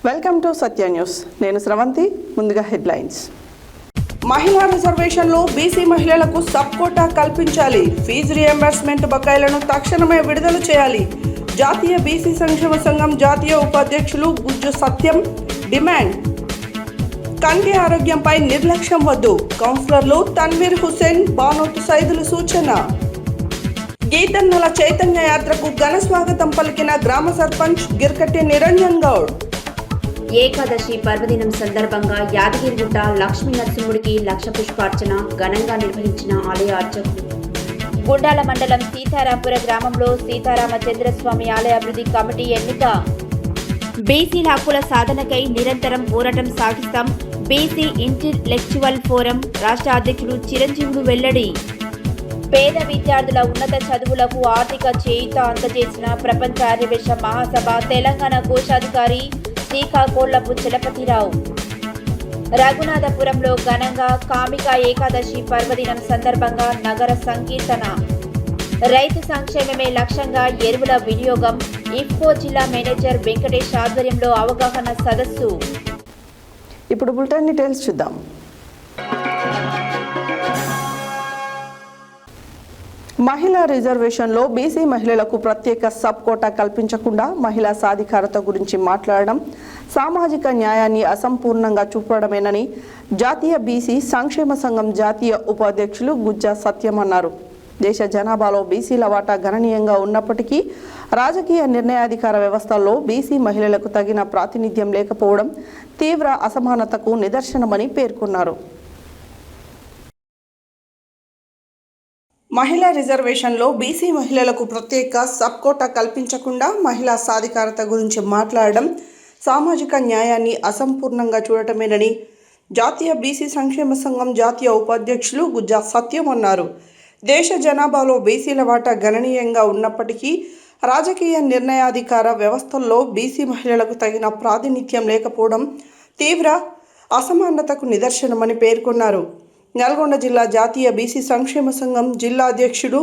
Welcome to Satya news. నేను స్రవంతి. ముందుగా headlines. మహిళా రిజర్వేషన్లో బీసీ మహిళలకు సబ్ కోటా కల్పించాలి. ఫీజు రియంబర్స్మెంట్ బకాయిలను తక్షణమే విడుదల చేయాలి. జాతీయ బీసీ సంక్షేమ సంఘం జాతీయ ఉపాధ్యక్షులు గుజ్జు సత్యం డిమాండ్. కంటి ఆరోగ్యంపై నిర్లక్ష్యం వద్దు. కౌన్సిలర్లు తన్వీర్ హుసేన్, బానోతు సైదులు సూచన. గీతన్నల చైతన్య యాత్రకు ఘన స్వాగతం పలికిన గ్రామ సర్పంచ్ గిర్కట్టి నిరంజన్ గౌడ్. ఏకాదశి పర్వదినం సందర్భంగా యాదగిరిగుట్ట లక్ష్మీ నరసింహుడికి లక్ష పుష్పార్చన ఘనంగా నిర్వహించిన ఆలయ అర్చకులు. గుండాల మండలం సీతారాంపుర గ్రామంలో సీతారామచంద్రస్వామి ఆలయ అభివృద్ధి కమిటీ ఎన్నిక. బీసీల హక్కుల సాధనకై నిరంతరం పోరాటం సాగిస్తాం. బీసీ ఇంటెలెక్చువల్ ఫోరం రాష్ట్ర అధ్యక్షుడు చిరంజీవులు వెల్లడి. పేద విద్యార్థుల ఉన్నత చదువులకు ఆర్థిక చేయూత అందజేసిన ప్రపంచ ఆర్యవేశ మహాసభ తెలంగాణ కోశాధికారి శ్రీకాకోళ్లపు చలపతిరావు. రఘునాథపురంలో ఘనంగా కామిక ఏకాదశి పర్వదినం సందర్భంగా నగర సంకీర్తన. రైతు సంక్షేమమే లక్ష్యంగా ఎరువుల వినియోగం. ఇఫ్కో జిల్లా మేనేజర్ వెంకటేష్ ఆధ్వర్యంలో అవగాహన సదస్సు. ఇప్పుడు బులెటిన్ డీటెయిల్స్ చూద్దాం. మహిళా రిజర్వేషన్లో బీసీ మహిళలకు ప్రత్యేక సబ్ కోటా కల్పించకుండా మహిళా సాధికారత గురించి మాట్లాడడం సామాజిక న్యాయాన్ని అసంపూర్ణంగా చూపడమేనని జాతీయ బీసీ సంక్షేమ సంఘం జాతీయ ఉపాధ్యక్షులు గుజ్జా సత్యం అన్నారు. దేశ జనాభాలో బీసీల వాటా గణనీయంగా ఉన్నప్పటికీ రాజకీయ నిర్ణయాధికార వ్యవస్థల్లో బీసీ మహిళలకు తగిన ప్రాతినిధ్యం లేకపోవడం తీవ్ర అసమానతకు నిదర్శనమని పేర్కొన్నారు. మహిళా రిజర్వేషన్లో బీసీ మహిళలకు ప్రత్యేక సబ్ కోటా కల్పించకుండా మహిళా సాధికారత గురించి మాట్లాడడం సామాజిక న్యాయాన్ని అసంపూర్ణంగా చూడటమేనని జాతీయ బీసీ సంక్షేమ సంఘం జాతీయ ఉపాధ్యక్షులు గుజ్జా సత్యం అన్నారు. దేశ జనాభాలో బీసీల వాటా గణనీయంగా ఉన్నప్పటికీ రాజకీయ నిర్ణయాధికార వ్యవస్థల్లో బీసీ మహిళలకు తగిన ప్రాతినిధ్యం లేకపోవడం తీవ్ర అసమానతకు నిదర్శనమని పేర్కొన్నారు. నల్గొండ జిల్లా జాతీయ బీసీ సంక్షేమ సంఘం జిల్లా అధ్యక్షుడు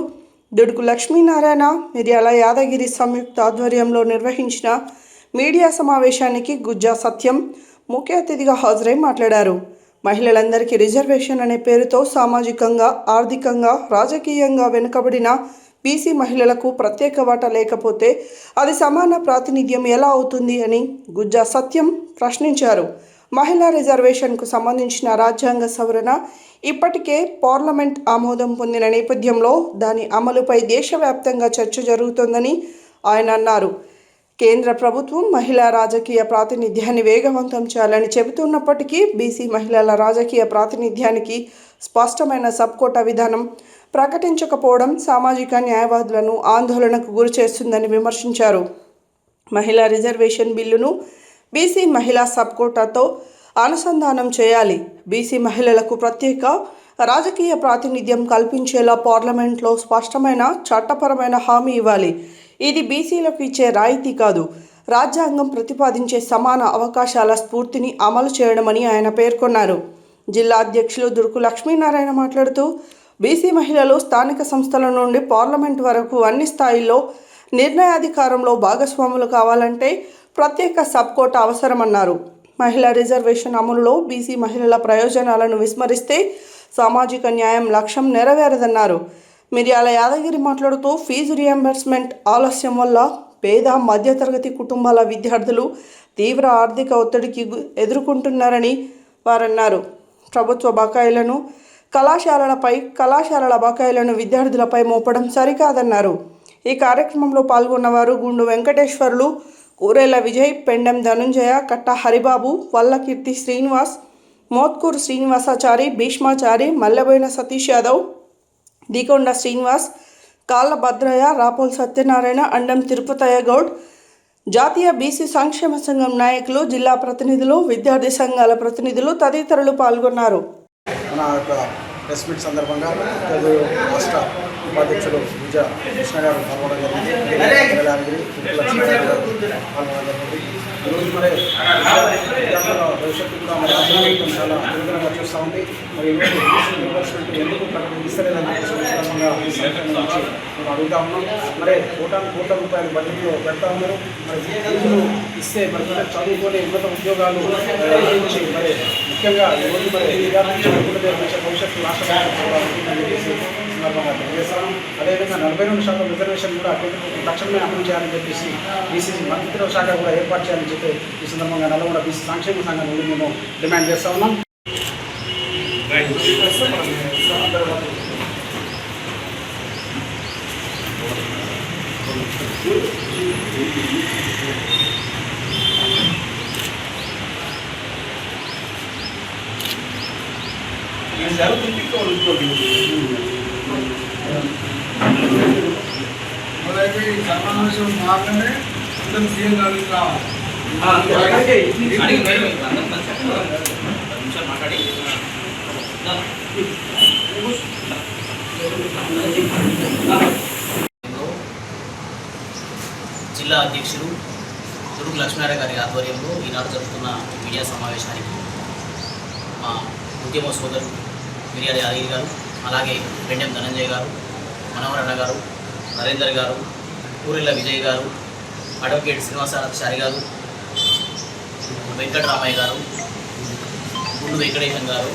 దుడుకు లక్ష్మీనారాయణ, మిర్యాల యాదగిరి సంయుక్త ఆధ్వర్యంలో నిర్వహించిన మీడియా సమావేశానికి గుజ్జా సత్యం ముఖ్య అతిథిగా హాజరై మాట్లాడారు. మహిళలందరికీ రిజర్వేషన్ అనే పేరుతో సామాజికంగా, ఆర్థికంగా, రాజకీయంగా వెనుకబడిన బీసీ మహిళలకు ప్రత్యేక వాటా లేకపోతే అది సమాన ప్రాతినిధ్యం ఎలా అవుతుంది అని గుజ్జా సత్యం ప్రశ్నించారు. మహిళా రిజర్వేషన్కు సంబంధించిన రాజ్యాంగ సవరణ ఇప్పటికే పార్లమెంట్ ఆమోదం పొందిన నేపథ్యంలో దాని అమలుపై దేశవ్యాప్తంగా చర్చ జరుగుతోందని ఆయన అన్నారు. కేంద్ర ప్రభుత్వం మహిళా రాజకీయ ప్రాతినిధ్యాన్ని వేగవంతం చేయాలని చెబుతున్నప్పటికీ బీసీ మహిళల రాజకీయ ప్రాతినిధ్యానికి స్పష్టమైన సబ్ కోటా విధానం ప్రకటించకపోవడం సామాజిక న్యాయవాదులను ఆందోళనకు గురిచేస్తుందని విమర్శించారు. మహిళా రిజర్వేషన్ బిల్లును బీసీ మహిళా సబ్ కోటాతో అనుసంధానం చేయాలి. బీసీ మహిళలకు ప్రత్యేక రాజకీయ ప్రాతినిధ్యం కల్పించేలా పార్లమెంట్లో స్పష్టమైన చట్టపరమైన హామీ ఇవ్వాలి. ఇది బీసీలకు ఇచ్చే రాయితీ కాదు, రాజ్యాంగం ప్రతిపాదించే సమాన అవకాశాల స్ఫూర్తిని అమలు చేయడమని ఆయన పేర్కొన్నారు. జిల్లా అధ్యక్షులు దుడుకు లక్ష్మీనారాయణ మాట్లాడుతూ బీసీ మహిళలు స్థానిక సంస్థల నుండి పార్లమెంట్ వరకు అన్ని స్థాయిల్లో నిర్ణయాధికారంలో భాగస్వాములు కావాలంటే ప్రత్యేక సబ్ కోటా అవసరమన్నారు. మహిళా రిజర్వేషన్ అమలులో బీసీ మహిళల ప్రయోజనాలను విస్మరిస్తే సామాజిక న్యాయం లక్ష్యం నెరవేరదన్నారు. మిర్యాల యాదగిరి మాట్లాడుతూ ఫీజు రియంబర్స్మెంట్ ఆలస్యం వల్ల పేద మధ్యతరగతి కుటుంబాల విద్యార్థులు తీవ్ర ఆర్థిక ఒత్తిడికి ఎదుర్కొంటున్నారని వారన్నారు. ప్రభుత్వ బకాయిలను కళాశాలల బకాయిలను విద్యార్థులపై మోపడం సరికాదన్నారు. ఈ కార్యక్రమంలో పాల్గొన్నవారు గుండు వెంకటేశ్వర్లు, కూరేళ్ల విజయ్, పెండెం ధనుంజయ, కట్ట హరిబాబు, వల్లకీర్తి శ్రీనివాస్, మోత్కూరు శ్రీనివాసాచారి, భీష్మాచారి, మల్లెబోయిన సతీష్ యాదవ్, దీకొండ శ్రీనివాస్, కాళ్ళ భద్రయ్య, రాపోల్ సత్యనారాయణ, అండం తిరుపతయ్య గౌడ్, జాతీయ బీసీ సంక్షేమ సంఘం నాయకులు, జిల్లా ప్రతినిధులు, విద్యార్థి సంఘాల ప్రతినిధులు తదితరులు పాల్గొన్నారు. ప్రెస్ మీట్ సందర్భంగా రాష్ట్ర ఉపాధ్యక్షులు విజయ కృష్ణ గారు పాల్గొనడం జరిగింది. పాల్గొనడం జరిగింది. ఈరోజు మరి విద్యార్థుల భవిష్యత్తు కూడా మరి అభివృద్ధి చాలా అనుగుణంగా చూస్తూ ఉంది. మరి ఈరోజు యూనివర్సిటీ ఎందుకు ప్రకటిస్తలేదని చెప్పేసి ఈ సంఘటన నుంచి మేము అడుగుతా ఉన్నాం. మరి కోట్ల రూపాయల బడ్జెట్లో పెడతా ఉన్నారు. మరి ఫీజులు ఇస్తే మరి చదువుకొని ఉన్నత ఉద్యోగాలు గురించి మరి ముఖ్యంగా ఈరోజు మరి విద్యార్థులు భవిష్యత్తు రాష్ట్ర తెలియజేస్తాను. అదేవిధంగా 42% రిజర్వేషన్ కూడా తక్షణమే అమలు చేయాలని చెప్పేసి బీసీసీ మంత్రిత్వ శాఖ కూడా ఏర్పాటు చేయాలని చెప్పి ఈ సందర్భంగా నల్గొండ బీసీ సంక్షేమ సంఘం నుండి మేము డిమాండ్ చేస్తా ఉన్నాం. సమావేశం మాత్రమే సీఎం గారికి రావాలి. జిల్లా అధ్యక్షులు తురుగు లక్ష్మీనారాయణ గారి ఆధ్వర్యంలో ఈనాడు జరుగుతున్న మీడియా సమావేశానికి మా ఉద్యమ సోదరులు మిర్యాల యాదగిరి గారు, అలాగే పెండెం ధనంజయ్ గారు, మనోహరణ గారు, నరేందర్ గారు, పూరిల్ల విజయ్ గారు, అడ్వకేట్ శ్రీనివాసాచారి గారు, వెంకటరామయ్య గారు, గుండు వెంకటేశన్ గారు,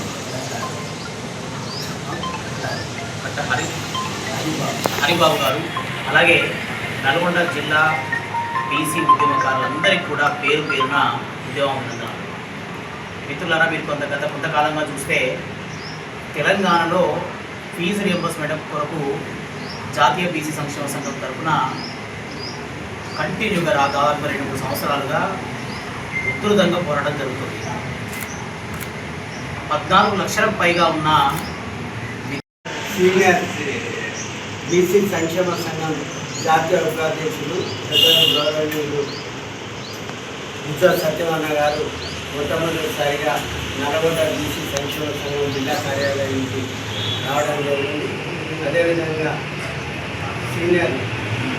హరిబాబు గారు, అలాగే నల్గొండ జిల్లా బీసీ ఉద్యమకారులందరికీ కూడా పేరు పేరున ఉద్యమం. మిత్రులారా, మీరు కొంతకాలంగా చూస్తే తెలంగాణలో ఫీజు రియంబర్స్మెంట్ కొరకు జాతీయ బీసీ సంక్షేమ సంఘం తరఫున కంటిన్యూగా దాదాపు 2-3 సంవత్సరాలుగా ఉధృతంగా పోరాటం జరుగుతుంది. 14 లక్షలకు పైగా ఉన్న సీనియర్ బీసీ సంక్షేమ సంఘం జాతీయ ఉపాధ్యక్షులు గౌరవనీయులు ఉజ్జా సత్యనారాయణ గారు మొట్టమొదటిసారిగా నల్గొండ బీసీ సంక్షేమ సంఘం జిల్లా కార్యాలయానికి రావడం జరిగింది. అదేవిధంగా సీనియర్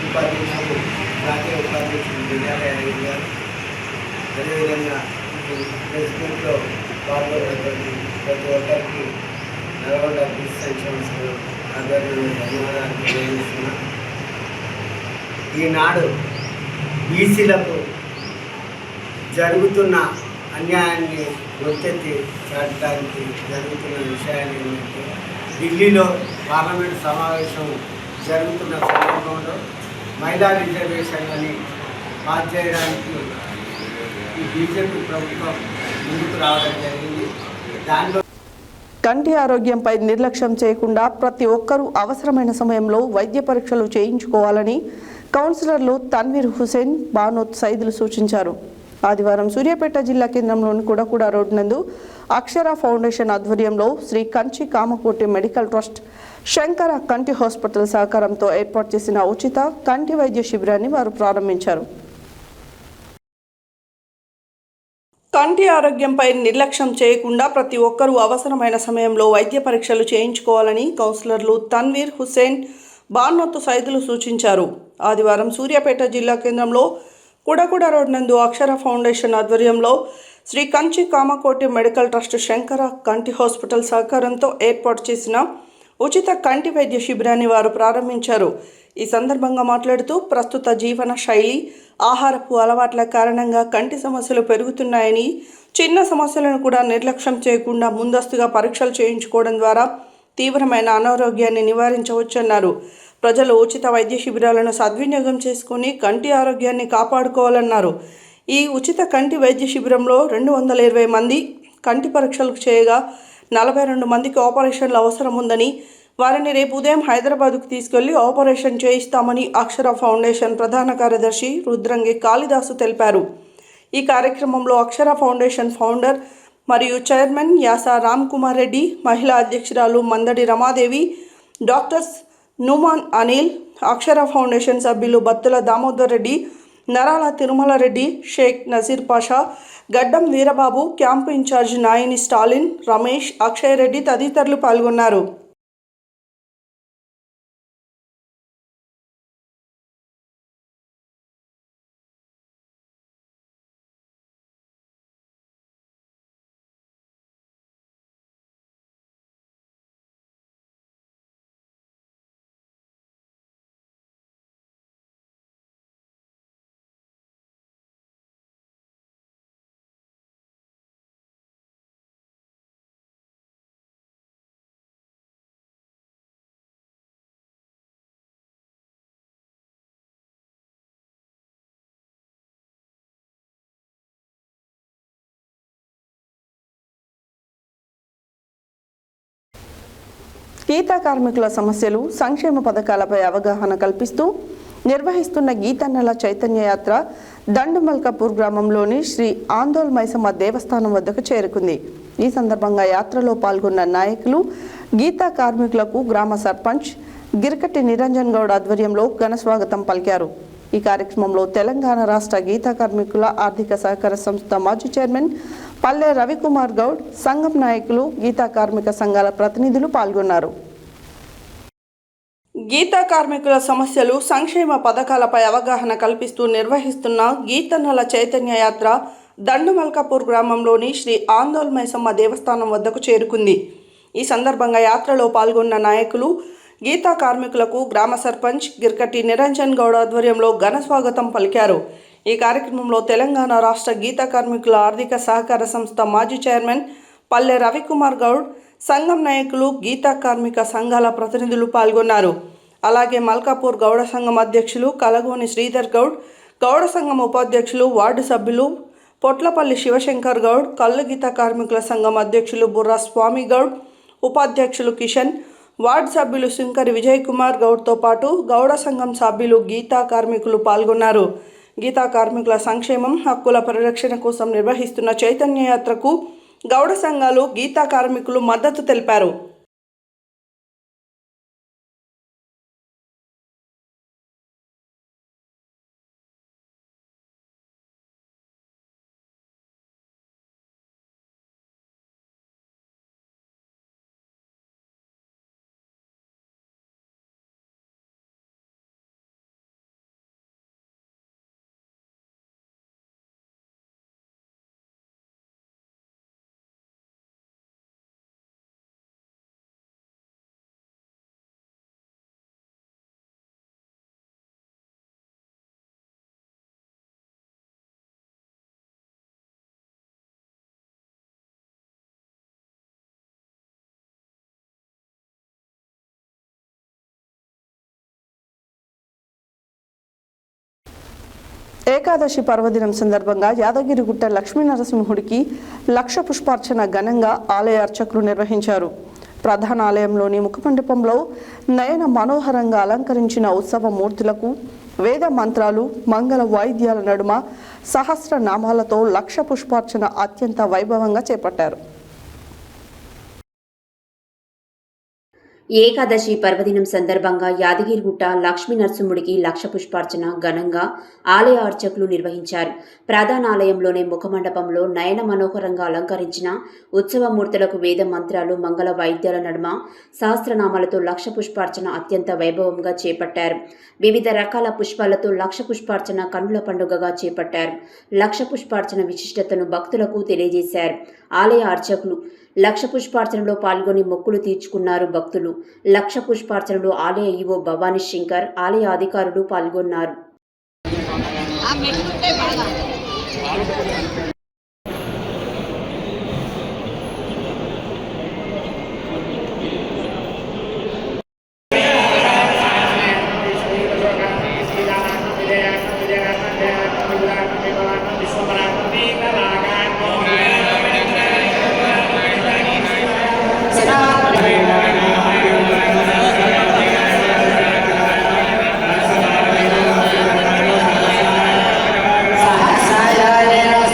ఉపాధ్యక్షులు జాతీయ ఉపాధ్యక్షులు విద్యాలయ గారు, అదేవిధంగా ప్రెస్ మీట్లో పాల్గొన్నటువంటి ప్రతి ఒక్కరికి నల్గొండ బీసీ సంక్షేమ సంఘం ఆధ్వర్యంలో ధన్యవాదాలు తెలియజేస్తున్నా. ఈనాడు బీసీలకు జరుగుతున్న అన్యాయాన్ని ఒత్తిడి చాటడానికి జరుగుతున్న విషయాలు ఏంటంటే, ఢిల్లీలో పార్లమెంట్ సమావేశం జరుగుతున్న సందర్భంలో మహిళా రిజర్వేషన్లని పాస్ చేయడానికి ఈ బీజేపీ ప్రభుత్వం ముందుకు రావడం జరిగింది. దానిలో కంటి ఆరోగ్యంపై నిర్లక్ష్యం చేయకుండా ప్రతి ఒక్కరూ అవసరమైన సమయంలో వైద్య పరీక్షలు చేయించుకోవాలని కౌన్సిలర్లు తన్వీర్ హుసేన్, బానోత్ సైదులు సూచించారు. ఆదివారం సూర్యాపేట జిల్లా కేంద్రంలోని కుడకుడ రోడ్ నందు అక్షర ఫౌండేషన్ ఆధ్వర్యంలో శ్రీ కంచి కామకోటి మెడికల్ ట్రస్ట్ శంకర కంటి హాస్పిటల్ సహకారంతో ఏర్పాటు చేసిన ఉచిత కంటి వైద్య శిబిరాన్ని వారు ప్రారంభించారు. కంటి ఆరోగ్యంపై నిర్లక్ష్యం చేయకుండా ప్రతి ఒక్కరూ అవసరమైన సమయంలో వైద్య పరీక్షలు చేయించుకోవాలని కౌన్సిలర్లు తన్వీర్ హుసేన్, బానోత్ సైదులు సూచించారు. ఆదివారం సూర్యాపేట జిల్లా కేంద్రంలో కుడకుడ రోడ్ నందు అక్షర ఫౌండేషన్ ఆధ్వర్యంలో శ్రీ కంచి కామకోటి మెడికల్ ట్రస్ట్ శంకర కంటి హాస్పిటల్ సహకారంతో ఏర్పాటు చేసిన ఉచిత కంటి వైద్య శిబిరాన్ని వారు ప్రారంభించారు. ఈ సందర్భంగా మాట్లాడుతూ ప్రస్తుత జీవన శైలి, ఆహారపు అలవాట్ల కారణంగా కంటి సమస్యలు పెరుగుతున్నాయని, చిన్న సమస్యలను కూడా నిర్లక్ష్యం చేయకుండా ముందస్తుగా పరీక్షలు చేయించుకోవడం ద్వారా తీవ్రమైన అనారోగ్యాన్ని నివారించవచ్చన్నారు. ప్రజలు ఉచిత వైద్య శిబిరాలను సద్వినియోగం చేసుకుని కంటి ఆరోగ్యాన్ని కాపాడుకోవాలన్నారు. ఈ ఉచిత కంటి వైద్య శిబిరంలో 220 మంది కంటి పరీక్షలు చేయగా 42 మందికి ఆపరేషన్లు అవసరం ఉందని, వారిని రేపు ఉదయం హైదరాబాద్కు తీసుకెళ్లి ఆపరేషన్ చేయిస్తామని అక్షర ఫౌండేషన్ ప్రధాన కార్యదర్శి రుద్రంగి కాళిదాసు తెలిపారు. ఈ కార్యక్రమంలో అక్షర ఫౌండేషన్ ఫౌండర్ మరియు చైర్మన్ యాసా రామ్ కుమార్ రెడ్డి, మహిళా అధ్యక్షురాలు మందడి రమాదేవి, డాక్టర్స్ నుమాన్ అనిల్, అక్షర ఫౌండేషన్ సభ్యులు బత్తుల దామోదర్ రెడ్డి, నరాల తిరుమల రెడ్డి, షేక్ నజీర్ పాషా, గడ్డం వీరబాబు, క్యాంపు ఇన్ఛార్జ్ నాయని స్టాలిన్, రమేష్, అక్షయ్ రెడ్డి తదితరులు పాల్గొన్నారు. గీతా కార్మికుల సమస్యలు, సంక్షేమ పథకాలపై అవగాహన కల్పిస్తూ నిర్వహిస్తున్న గీతన్నల చైతన్య యాత్ర దండుమల్కాపూర్ గ్రామంలోని శ్రీ ఆందోల్ మైసమ్మ దేవస్థానం వద్దకు చేరుకుంది. ఈ సందర్భంగా యాత్రలో పాల్గొన్న నాయకులు గీతా కార్మికులకు గ్రామ సర్పంచ్ గిరికట్టి నిరంజన్ గౌడ్ ఆధ్వర్యంలో ఘన స్వాగతం పలికారు. ఈ కార్యక్రమంలో తెలంగాణ రాష్ట్ర గీతా కార్మికుల ఆర్థిక సహకార సంస్థ మాజీ చైర్మన్ పల్లె రవికుమార్ గౌడ్, సంఘం నాయకులు, గీతా కార్మిక సంఘాల ప్రతినిధులు పాల్గొన్నారు. గీతా కార్మికుల సమస్యలు, సంక్షేమ పథకాలపై అవగాహన కల్పిస్తూ నిర్వహిస్తున్న గీతన్నల చైతన్య యాత్ర దండుమల్కాపూర్ గ్రామంలోని శ్రీ ఆందోల్ మైసమ్మ దేవస్థానం వద్దకు చేరుకుంది. ఈ సందర్భంగా యాత్రలో పాల్గొన్న నాయకులు గీతా కార్మికులకు గ్రామ సర్పంచ్ గిరికట్టి నిరంజన్ గౌడ్ ఆధ్వర్యంలో ఘన స్వాగతం పలికారు. ఈ కార్యక్రమంలో తెలంగాణ రాష్ట్ర గీతా కార్మికుల ఆర్థిక సహకార సంస్థ మాజీ చైర్మన్ పల్లె రవికుమార్ గౌడ్, సంఘం నాయకులు, గీతా కార్మిక సంఘాల ప్రతినిధులు పాల్గొన్నారు. అలాగే మల్కాపూర్ గౌడ సంఘం అధ్యక్షులు కలగోని శ్రీధర్ గౌడ్, గౌడ సంఘం ఉపాధ్యక్షులు, వార్డు సభ్యులు పొట్లపల్లి శివశంకర్ గౌడ్, కల్లు గీతా కార్మికుల సంఘం అధ్యక్షులు బుర్రా స్వామి గౌడ్, ఉపాధ్యక్షులు కిషన్, వార్డు సభ్యులు శంకరి విజయ్ కుమార్ గౌడ్తో పాటు గౌడ సంఘం సభ్యులు, గీతా కార్మికులు పాల్గొన్నారు. గీతా కార్మికుల సంక్షేమం, హక్కుల పరిరక్షణ కోసం నిర్వహిస్తున్న చైతన్య యాత్రకు గౌడ సంఘాలు, గీతా కార్మికులు మద్దతు తెలిపారు. ఏకాదశి పర్వదినం సందర్భంగా యాదగిరిగుట్ట లక్ష్మీనరసింహుడికి లక్ష పుష్పార్చన ఘనంగా ఆలయ అర్చకులు నిర్వహించారు. ప్రధాన ఆలయంలోని ముఖమండపంలో నయన మనోహరంగా అలంకరించిన ఉత్సవ మూర్తులకు వేద మంత్రాలు, మంగళ వాయిద్యాల నడుమ సహస్రనామాలతో లక్ష పుష్పార్చన అత్యంత వైభవంగా చేపట్టారు. ఏకాదశి పర్వదినం సందర్భంగా యాదగిరిగుట్ట లక్ష్మీ నరసింహుడికి లక్ష పుష్పార్చన ఘనంగా ఆలయ అర్చకులు నిర్వహించారు. ప్రధాన ఆలయంలోని ముఖమండపంలో నయన మనోహరంగా అలంకరించిన ఉత్సవమూర్తులకు వేద మంత్రాలు, మంగళ వాయిద్యాల నడుమ సహస్రనామాలతో లక్ష పుష్పార్చన అత్యంత వైభవంగా చేపట్టారు. వివిధ రకాల పుష్పాలతో లక్ష పుష్పార్చన కన్నుల పండుగగా చేపట్టారు. లక్ష పుష్పార్చన విశిష్టతను భక్తులకు తెలియజేశారు. ఆలయ అర్చకులు లక్ష పుష్పార్చనలో పాల్గొని మొక్కులు తీర్చుకున్నారు. భక్తులు లక్ష పుష్పార్చనలో ఆలయ ఈవో భవానీ శంకర్, ఆలయ అధికారులు పాల్గొన్నారు. Saya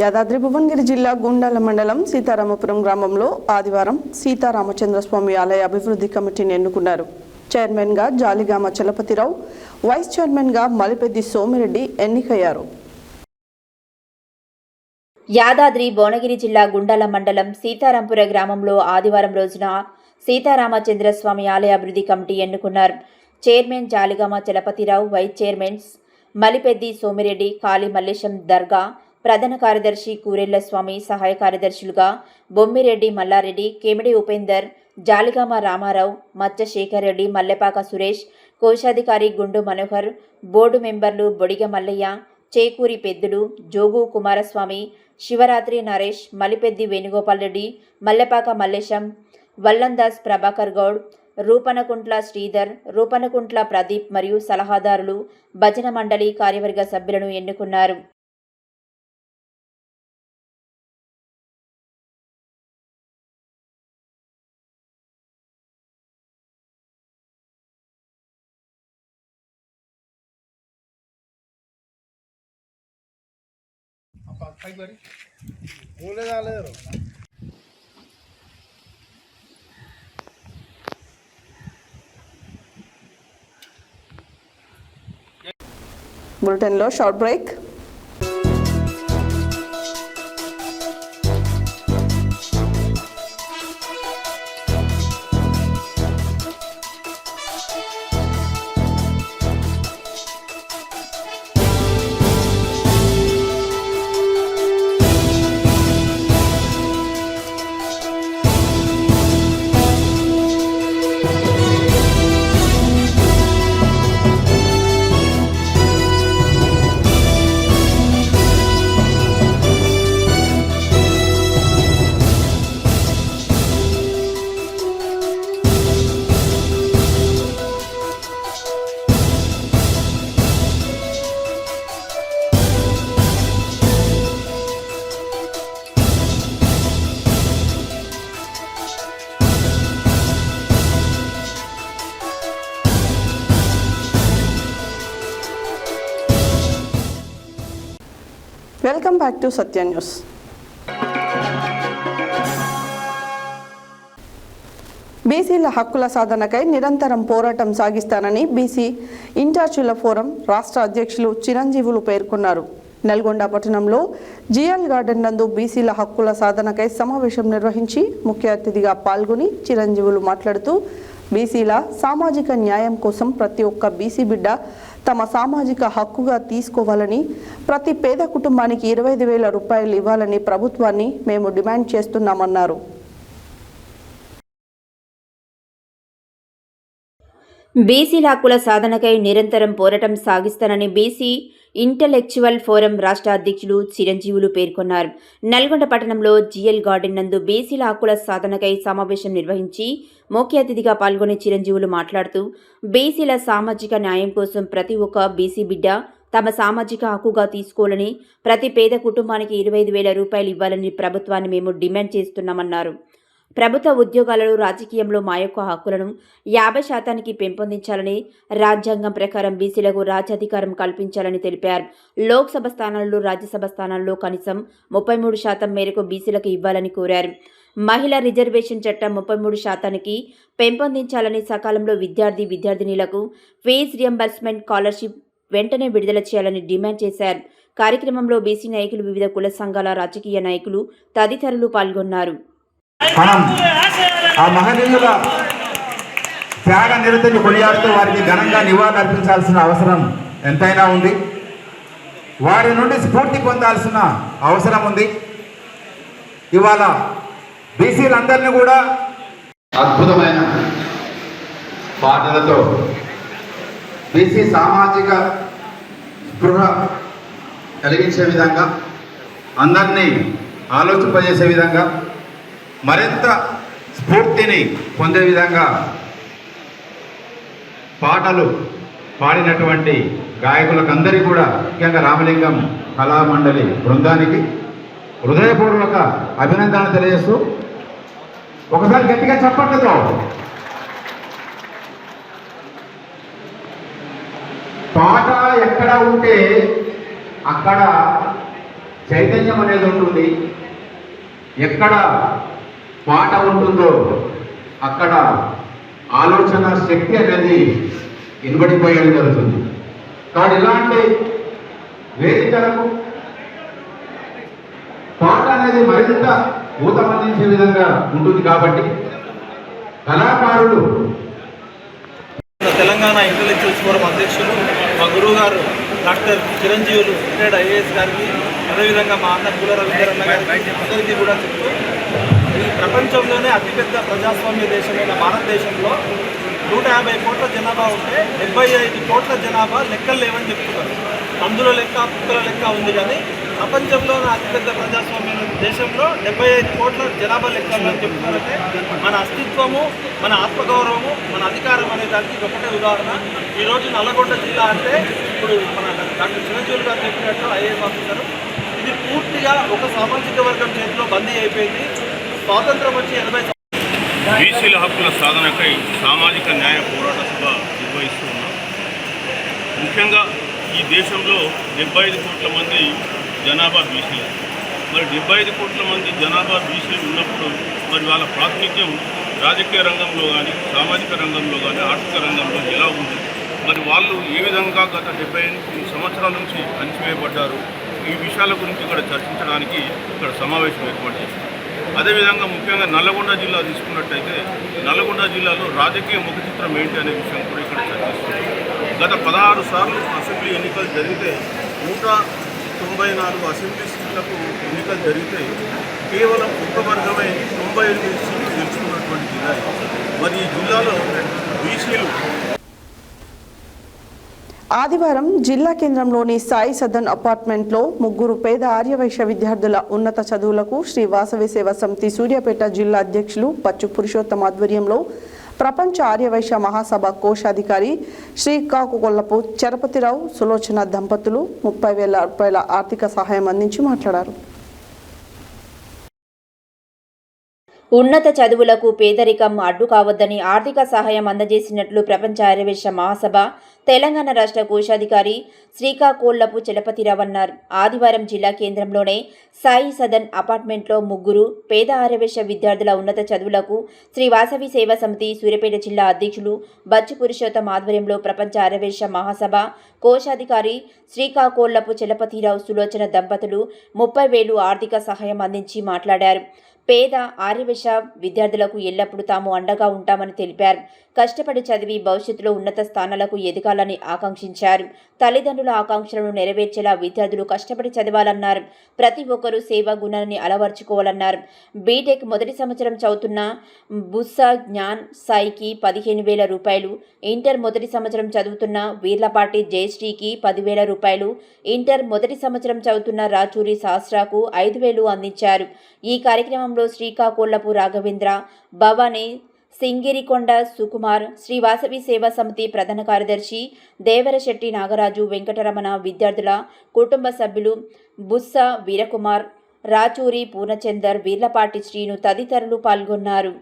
యాదాద్రి భువనగిరి జిల్లా గుండాల మండలం సీతారామపురం గ్రామంలో ఆదివారం సీతారామచంద్రస్వామి ఆలయ అభివృద్ధి కమిటీని ఎన్నుకున్నారు. చైర్మన్గా జాలిగామ చలపతిరావు, వైస్ చైర్మన్గా మలిపెద్ది సోమిరెడ్డి ఎన్నికయ్యారు. యాదాద్రి భువనగిరి జిల్లా గుండాల మండలం సీతారాంపుర గ్రామంలో ఆదివారం రోజున సీతారామచంద్రస్వామి ఆలయ అభివృద్ధి కమిటీ ఎన్నుకున్నారు. Chairman Jaligama Chalapathirao, vice chairmans Malipeddi Somireddy, Kali Mallesham Darga, ప్రధాన కార్యదర్శి కూరెళ్ల స్వామి, సహాయ కార్యదర్శులుగా బొమ్మిరెడ్డి మల్లారెడ్డి, కేమిడి ఉపేందర్, జాలిగామ రామారావు, మచ్చ శేఖర్ రెడ్డి, మల్లెపాక సురేష్, కోశాధికారి గుండు మనోహర్, బోర్డు మెంబర్లు బొడిగ మల్లయ్య, చేకూరి పెద్దుడు, జోగు కుమారస్వామి, శివరాత్రి నరేష్, మలిపెద్ది వేణుగోపాల్ రెడ్డి, మల్లెపాక మల్లేశం, వల్లందాస్ ప్రభాకర్ గౌడ్, రూపనకుంట్ల శ్రీధర్, రూపనకుంట్ల ప్రదీప్ మరియు సలహాదారులు, భజన మండలి కార్యవర్గ సభ్యులను ఎన్నుకున్నారు. బులెటిన్లో short break. Welcome back to Satya news. బీసీల హక్కుల సాధనకై నిరంతరం పోరాటం సాగిస్తానని బీసీ ఇన్ఛార్జీల ఫోరం రాష్ట్ర అధ్యక్షులు చిరంజీవులు పేర్కొన్నారు. నల్గొండ పట్టణంలో జిఎల్ గార్డెన్ నందు బీసీల హక్కుల సాధనకై సమావేశం నిర్వహించి ముఖ్య అతిథిగా పాల్గొని చిరంజీవులు మాట్లాడుతూ బీసీల సామాజిక న్యాయం కోసం ప్రతి ఒక్క బీసీ బిడ్డ తమ సామాజిక హక్కుగా తీసుకోవాలని, ప్రతి పేద కుటుంబానికి 25,000 రూపాయలు ఇవ్వాలని ప్రభుత్వాన్ని మేము డిమాండ్ చేస్తున్నామన్నారు. బీసీల హక్కుల సాధనకై నిరంతరం పోరాటం సాగిస్తానని బీసీ ఇంటలెక్చువల్ ఫోరం రాష్ట్ర అధ్యక్షులు చిరంజీవులు పేర్కొన్నారు. నల్గొండ పట్టణంలో జిఎల్ గార్డెన్ నందు బీసీల హక్కుల సాధనకై సమావేశం నిర్వహించి ముఖ్య అతిథిగా పాల్గొని చిరంజీవులు మాట్లాడుతూ బీసీల సామాజిక న్యాయం కోసం ప్రతి ఒక్క బీసీ బిడ్డ తమ సామాజిక హక్కుగా తీసుకోవాలని, ప్రతి పేద కుటుంబానికి 25,000 రూపాయలు ఇవ్వాలని ప్రభుత్వాన్ని మేము డిమాండ్ చేస్తున్నామన్నారు. ప్రభుత్వ ఉద్యోగాలలో రాజకీయంలో మా యొక్క హక్కులను 50% పెంపొందించాలని, రాజ్యాంగం ప్రకారం బీసీలకు రాజ్యాధికారం కల్పించాలని తెలిపారు. లోక్సభ స్థానాల్లో, రాజ్యసభ స్థానాల్లో కనీసం 33% మేరకు బీసీలకు ఇవ్వాలని కోరారు. మహిళా రిజర్వేషన్ చట్టం 33%కి పెంపొందించాలని, సకాలంలో విద్యార్థినీలకు ఫీజు రియంబర్స్మెంట్ స్కాలర్షిప్ వెంటనే విడుదల చేయాలని డిమాండ్ చేశారు. కార్యక్రమంలో బీసీ నాయకులు, వివిధ కుల సంఘాల రాజకీయ నాయకులు తదితరులు పాల్గొన్నారు. మనం ఆ మహనీయుల త్యాగ నిరతిని కొనియాడుతూ వారికి ఘనంగా నివాళులు అర్పించాల్సిన అవసరం ఎంతైనా ఉంది. వారి నుండి స్ఫూర్తి పొందాల్సిన అవసరం ఉంది. ఇవాళ బీసీలందరినీ కూడా అద్భుతమైన పాటలతో బీసీ సామాజిక స్పృహ కలిగించే విధంగా, అందరినీ ఆలోచింపజేసే విధంగా, మరింత స్ఫూర్తిని పొందే విధంగా పాటలు పాడినటువంటి గాయకులకందరికీ కూడా, ముఖ్యంగా రామలింగం కళామండలి బృందానికి హృదయపూర్వక అభినందనలు తెలియజేస్తూ, ఒకసారి గట్టిగా చప్పట్లతో పాట ఎక్కడ ఉంటే అక్కడ చైతన్యం అనేది ఉంటుంది, ఎక్కడ పాట ఉంటుందో అక్కడ ఆలోచన శక్తి అనేది ఇనుబడిపోయడం జరుగుతుంది. కాబట్టి ఇలాంటి వేదికలకు పాట అనేది మరింత ఊతమందించే విధంగా ఉంటుంది. కాబట్టి కళాకారులు తెలంగాణ ఇంటెలెక్చువల్స్ ఫోరం అధ్యక్షులు మా గురువు గారు డాక్టర్ చిరంజీవులు రిటైర్డ్ ఐఏఎస్ గారికి, అదేవిధంగా మా అన్న పూల రవీంద్రన్న గారికి అందరికీ కూడా చెప్తూ, ఈ ప్రపంచంలోనే అతిపెద్ద ప్రజాస్వామ్య దేశమైన భారతదేశంలో 150 కోట్ల జనాభా ఉంటే 75 కోట్ల జనాభా లెక్కలు లేవని చెప్తున్నారు. అందులో లెక్క కుక్కల లెక్క ఉంది, కానీ ప్రపంచంలోనే అతిపెద్ద ప్రజాస్వామ్య దేశంలో 75 కోట్ల జనాభా లెక్కలు అని చెప్తున్నారంటే మన అస్తిత్వము, మన ఆత్మగౌరవము, మన అధికారం అనే దానికి ఒకటే ఉదాహరణ. ఈరోజు నల్లగొండ జిల్లా అంటే ఇప్పుడు మన డాక్టర్ చిరంజీవులు గారు చెప్పినట్టు ఐఏఎస్ ఆఫీసరు, ఇది పూర్తిగా ఒక సామాజిక వర్గం చేతిలో బందీ అయిపోయింది. స్వాతంత్రం వచ్చి 80 బీసీల హక్కుల సాధనకై సామాజిక న్యాయ పోరాట సభ నిర్వహిస్తూ ఉన్నాం. ముఖ్యంగా ఈ దేశంలో 75 కోట్ల మంది జనాభా బీసీలు. మరి 75 కోట్ల మంది జనాభా బీసీలు ఉన్నప్పుడు మరి వాళ్ళ ప్రాతినిధ్యం రాజకీయ రంగంలో కానీ, సామాజిక రంగంలో కానీ, ఆర్థిక రంగంలో ఎలా ఉంది, మరి వాళ్ళు ఏ విధంగా గత 78 సంవత్సరాల నుంచి అణచివేయబడ్డారు, ఈ విషయాల గురించి ఇక్కడ చర్చించడానికి ఇక్కడ సమావేశం ఏర్పాటు చేశారు. అదేవిధంగా ముఖ్యంగా నల్లగొండ జిల్లా తీసుకున్నట్టయితే, నల్లగొండ జిల్లాలో రాజకీయ ముఖ చిత్రం ఏంటి అనే విషయం కూడా ఇక్కడ చర్చిస్తున్నారు. గత 16 సార్లు అసెంబ్లీ ఎన్నికలు జరిగితే 194 అసెంబ్లీ సీట్లకు ఎన్నికలు జరిగితే కేవలం ఒక్క వర్గమే 98 సీట్లు గెలుచుకున్నటువంటి జిల్లా. మరి ఈ జిల్లాలో బీసీలు ఆదివారం జిల్లా కేంద్రంలోని సాయి సదన్ అపార్ట్మెంట్లో 3 పేద ఆర్యవైశ్య విద్యార్థుల ఉన్నత చదువులకు శ్రీ వాసవి సేవా సమితి సూర్యాపేట జిల్లా అధ్యక్షులు బచ్చు పురుషోత్తం ఆధ్వర్యంలో ప్రపంచ ఆర్యవైశ్య మహాసభ కోశాధికారి శ్రీకాకుళపు చరపతిరావు సులోచన దంపతులు 30,000 రూపాయల ఆర్థిక సహాయం అందించి మాట్లాడారు. ఉన్నత చదువులకు పేదరికం అడ్డు కావద్దని ఆర్థిక సహాయం అందజేసినట్లు ప్రపంచ ఆర్యవైశ్య మహాసభ తెలంగాణ రాష్ట్ర కోశాధికారి శ్రీకాకుళపు చలపతిరావు అన్నారు. ఆదివారం జిల్లా కేంద్రంలోనే సాయి సదన్ అపార్ట్మెంట్లో 3 పేద ఆర్యవైశ్య విద్యార్థుల ఉన్నత చదువులకు శ్రీ వాసవి సేవా సమితి సూర్యాపేట జిల్లా అధ్యక్షులు బచ్చు పురుషోత్తం ఆధ్వర్యంలో ప్రపంచ ఆర్యవైశ్య మహాసభ కోశాధికారి శ్రీకాకుళపు చలపతిరావు సులోచన దంపతులు 30,000 ఆర్థిక సహాయం అందించి మాట్లాడారు. పేద ఆర్యవైశ్య విద్యార్థులకు ఎల్లప్పుడూ తాము అండగా ఉంటామని తెలిపారు. కష్టపడి చదివి భవిష్యత్తులో ఉన్నత స్థానాలకు ఎదగాలని ఆకాంక్షించారు. తల్లిదండ్రుల ఆకాంక్షలను నెరవేర్చేలా విద్యార్థులు కష్టపడి చదవాలన్నారు. ప్రతి ఒక్కరూ సేవా గుణాన్ని అలవర్చుకోవాలన్నారు. బీటెక్ మొదటి సంవత్సరం చదువుతున్న బుస్సా జ్ఞాన్ సాయికి 15,000 రూపాయలు, ఇంటర్ మొదటి సంవత్సరం చదువుతున్న వీర్లపాటి జయశ్రీకి 10,000 రూపాయలు, ఇంటర్ మొదటి సంవత్సరం చదువుతున్న రాచూరి శాస్త్రాకు 5,000 అందించారు. ఈ కార్యక్రమంలో శ్రీకాకుళపు రాఘవేంద్ర, భవానీ, సింగిరికొండ సుకుమార్, శ్రీ వాసవి సేవా సమితి ప్రధాన కార్యదర్శి దేవరశెట్టి నాగరాజు, వెంకటరమణ, విద్యార్థుల కుటుంబ సభ్యులు బుస్స వీరకుమార్, రాచూరి పూర్ణచందర్, వీర్లపాటి శ్రీను తదితరులు పాల్గొన్నారు.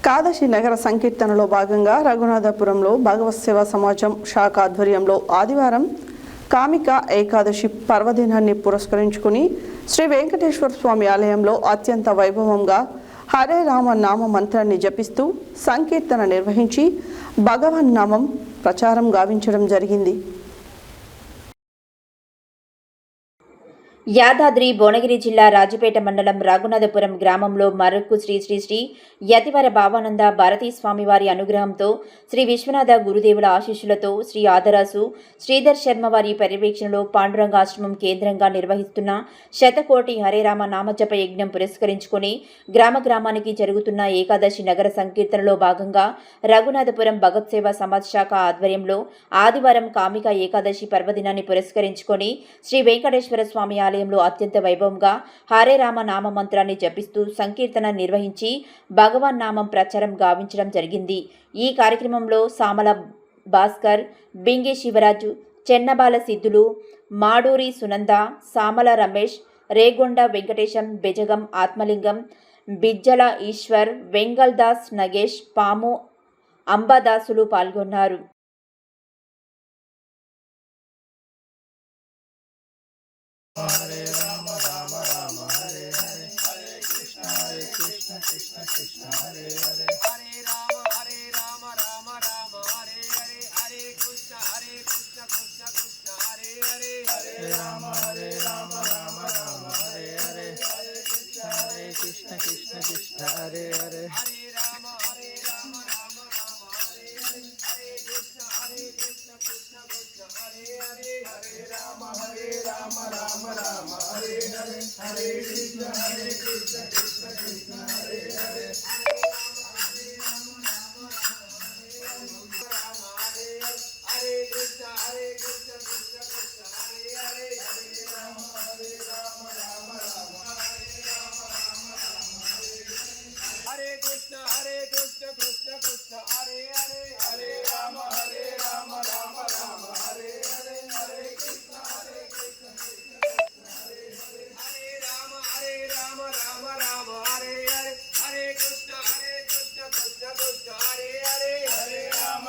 కాదశి నగర సంకీర్తనలో భాగంగా రఘునాథపురంలో భగవత్ సేవా సమాజం శాఖ ఆధ్వర్యంలో ఆదివారం కామిక ఏకాదశి పర్వదినాన్ని పురస్కరించుకుని శ్రీ వెంకటేశ్వర స్వామి ఆలయంలో అత్యంత వైభవంగా హరే రామ నామ మంత్రాన్ని జపిస్తూ సంకీర్తన నిర్వహించి భగవన్ నామం ప్రచారం గావించడం జరిగింది. యాదాద్రి భువనగిరి జిల్లా రాజపేట మండలం రఘునాథపురం గ్రామంలో మరకు శ్రీ శ్రీ శ్రీ యతివర భావానంద భారతీ స్వామివారి అనుగ్రహంతో శ్రీ విశ్వనాథ గురుదేవుల ఆశీస్సులతో శ్రీ ఆదరాసు శ్రీధర్ శర్మ వారి పర్యవేక్షణలో పాండురంగాశ్రమం కేంద్రంగా నిర్వహిస్తున్న శతకోటి హరేరామ నామజప యజ్ఞం పురస్కరించుకుని గ్రామానికి జరుగుతున్న ఏకాదశి నగర సంకీర్తనలో భాగంగా రఘునాథపురం భగత్ సేవా సమాజ్ శాఖ ఆధ్వర్యంలో ఆదివారం కామిక ఏకాదశి పర్వదినాన్ని పురస్కరించుకొని శ్రీ వెంకటేశ్వర స్వామి ఆలయంలో అత్యంత వైభవంగా హరే రామ నామ మంత్రాన్ని జపిస్తూ సంకీర్తన నిర్వహించి భగవాన్ నామం ప్రచారం గావించడం జరిగింది. ఈ కార్యక్రమంలో సామల భాస్కర్, బింగి శివరాజు, చెన్నబాల సిద్ధులు, మాడూరి సునంద, సామల రమేష్, రేగొండ వెంకటేశం, బెజగం ఆత్మలింగం, బిజ్జల ఈశ్వర్, వెంగల్ దాస్, నగేష్, పాము అంబాదాసులు పాల్గొన్నారు. హరే రామ రామ రామ హరే హరే హరే కృష్ణ కృష్ణ కృష్ణ హరే హరే హరే రామ రామ రామ హరే హరే హరే కృష్ణ కృష్ణ కృష్ణ హరే హరే హరే రామ రామ రామ హరే హరే హరే కృష్ణ కృష్ణ హరే హరే హరే రామ రామ రామ హరే హరే హరే కృష్ణ కృష్ణ కృష్ణ హరే హరే హరే రామ రామ రామ హరే హరే హరే కృష్ణ కృష్ణ కృష్ణ హరే హరే హరే రామ రామ రామ హరే హరే హరే కృష్ణ కృష్ణ కృష్ణ హరే హరే హరే రామ రామ రామ హరే రామ రామ హరే కృష్ణ కృష్ణ కృష్ణ హరే హరే హరే రామ రామ రామ హరే హరే హరే కృష్ణ కృష్ణ హరే రామ రామ రామ హరే హరే హరే కృష్ణ కృష్ణ కృష్ణ హరే హరే హరే రామ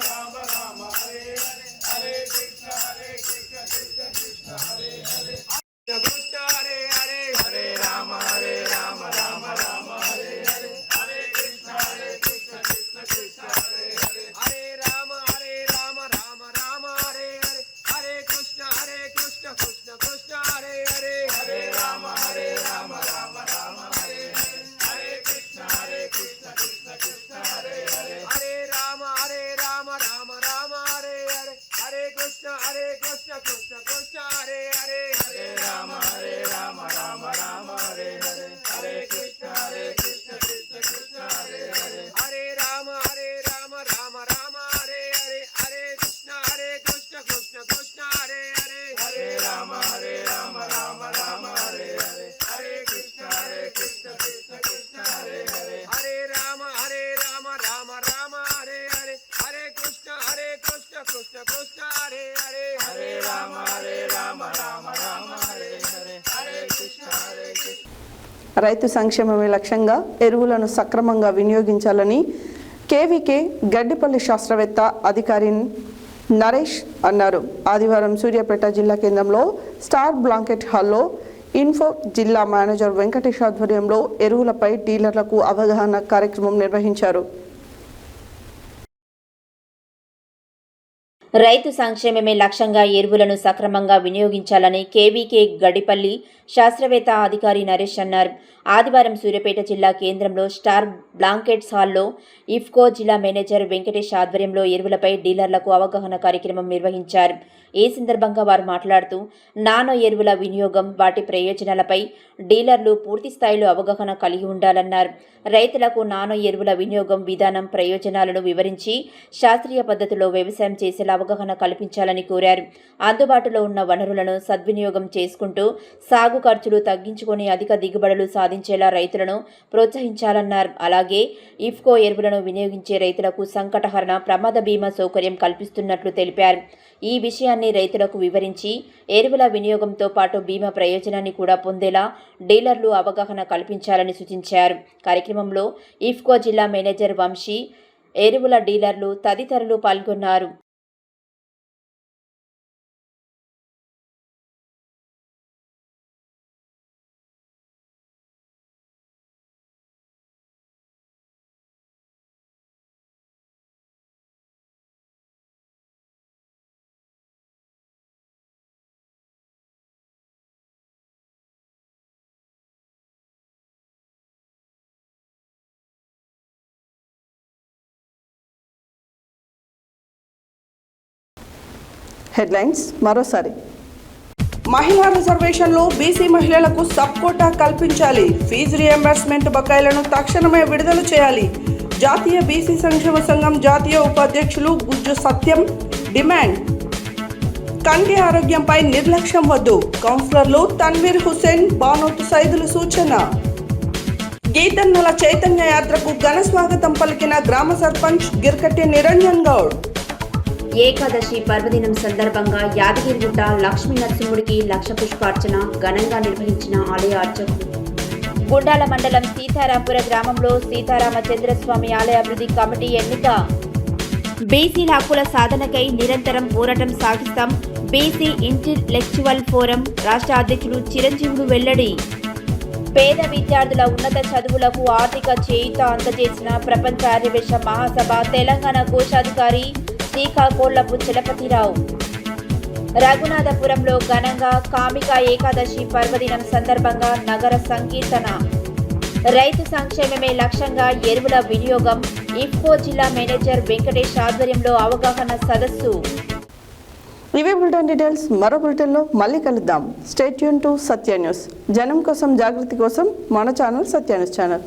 రామ రామ హరే హరే హరే కృష్ణ కృష్ణ కృష్ణ హరే హరే కృష్ణ హరే హరే హరే రామ రామ రామ హరే హరే హరే కృష్ణ కృష్ణ కృష్ణ హరే హరే హరే రామ రామ రామ హరే హరే హరే కృష్ణ కృష్ణ కృష్ణ హరే హరే హరే రామ రామ రామ హరే హరే హరే కృష్ణ కృష్ణ కృష్ణ హరే హరే హరే రామ రామ రామ హరే హరే హరే కృష్ణ కృష్ణ కృష్ణ హరే హరే హరే రామ రామ రామ హరే హరే హరే కృష్ణ కృష్ణ కృష్ణ హరే హరే హరే రామ రామ రామ హరే హరే హరే కృష్ణ కృష్ణ కృష్ణ హరే హరే హరే రామ రామ రామ హరే హరే హరే కృష్ణ కృష్ణ కృష్ణ హరే హరే హరే రామ రామ రామ హరే హరే హరే కృష్ణ కృష్ణ కృష్ణ హరే హరే హరే రామ రామ హరే హరే హరే కృష్ణ రైతు సంక్షేమమే లక్ష్యంగా ఎరువులను సక్రమంగా వినియోగించాలని కేవీకే గడ్డిపల్లి శాస్త్రవేత్త అధికారి నరేష్ అన్నారు. ఆదివారం సూర్యాపేట జిల్లా కేంద్రంలో స్టార్ బ్లాంకెట్ హాల్లో ఇన్ఫో జిల్లా మేనేజర్ వెంకటేష్ ఆధ్వర్యంలో ఎరువులపై డీలర్లకు అవగాహన కార్యక్రమం నిర్వహించారు. రైతు సంక్షేమమే లక్ష్యంగా ఎరువులను సక్రమంగా వినియోగించాలని కేవీకే గడిపల్లి శాస్త్రవేత్త అధికారి నరేష్ అన్నారు. ఆదివారం సూర్యాపేట జిల్లా కేంద్రంలో స్టార్ బ్లాంకెట్స్ హాల్లో ఇఫ్కో జిల్లా మేనేజర్ వెంకటేష్ ఆధ్వర్యంలో ఎరువులపై డీలర్లకు అవగాహన కార్యక్రమం నిర్వహించారు. ఈ సందర్భంగా వారు మాట్లాడుతూ నానో ఎరువుల వినియోగం, వాటి ప్రయోజనాలపై డీలర్లు పూర్తి స్థాయిలో అవగాహన కలిగి ఉండాలన్నారు. రైతులకు నానో ఎరువుల వినియోగం విధానం, ప్రయోజనాలను వివరించి శాస్త్రీయ పద్ధతిలో వ్యవసాయం చేసేలా అవగాహన కల్పించాలని కోరారు. అందుబాటులో ఉన్న వనరులను సద్వినియోగం చేసుకుంటూ సాగు ఖర్చులు తగ్గించుకొని అధిక దిగుబడులు సాధించేలా రైతులను ప్రోత్సహించాలన్నారు. అలాగే ఇఫ్కో ఎరువులను వినియోగించే రైతులకు సంకటహరణ, ప్రమాద బీమా సౌకర్యం కల్పిస్తున్నట్లు తెలిపారు. ఈ విషయాన్ని రైతులకు వివరించి ఎరువుల వినియోగంతో పాటు బీమా ప్రయోజనాన్ని కూడా పొందేలా డీలర్లు అవగాహన కల్పించాలని సూచించారు. కార్యక్రమంలో ఇఫ్కో జిల్లా మేనేజర్ వంశీ, ఎరువుల డీలర్లు తదితరులు పాల్గొన్నారు. హెడ్లైన్స్ మరోసారి. మహిళా రిజర్వేషన్లో బీసీ మహిళలకు సబ్ కోటా కల్పించాలి. ఫీజు రియంబర్స్మెంట్ బకాయిలను తక్షణమే విడుదల చేయాలి. జాతీయ బీసీ సంక్షేమ సంఘం జాతీయ ఉపాధ్యక్షులు గుజ్జు సత్యం డిమాండ్. కంటి ఆరోగ్యంపై నిర్లక్ష్యం వద్దు. కౌన్సిలర్లు తన్వీర్ హుసేన్, బానోతు సైదులు సూచన. గీతన్నల చైతన్య యాత్రకు ఘన స్వాగతం పలికిన గ్రామ సర్పంచ్ గిర్కట్టి నిరంజన్ గౌడ్. ఏకాదశి పర్వదినం సందర్భంగా యాదగిరిగుట్ట లక్ష్మీ నరసింహుడికి లక్ష పుష్పార్చన ఘనంగా నిర్వహించిన ఆలయ అర్చకులు. గుండాల మండలం సీతారాంపుర గ్రామంలో సీతారామచంద్రస్వామి ఆలయ అభివృద్ధి కమిటీ ఎన్నిక. బీసీల హక్కుల సాధనకై నిరంతరం పోరాటం సాగిస్తాం. బీసీ ఇంటెలెక్చువల్ ఫోరం రాష్ట్ర అధ్యక్షులు చిరంజీవులు వెల్లడి. పేద విద్యార్థుల ఉన్నత చదువులకు ఆర్థిక చేయూత అందజేసిన ప్రపంచ ఆర్యవేశ మహాసభ తెలంగాణ కోశాధికారి శ్రీకాకోళ్లపు చలపతిరావు. రఘునాథపురంలో ఘనంగా కామిక ఏకాదశి పర్వదినం సందర్భంగా నగర సంకీర్తన. రైతు సంక్షేమమే లక్ష్యంగా ఎరువుల వినియోగం. ఇఫ్కో జిల్లా మేనేజర్ వెంకటేష్ ఆధ్వర్యంలో అవగాహన సదస్సు. ఇవే బులెటిన్ డీటెయిల్స్. మరో బులెటిన్లో మళ్ళీ కలుద్దాం. Stay tune to Satya news. జనం కోసం జాగృతి కోసం మన ఛానల్ సత్య న్యూస్ ఛానల్.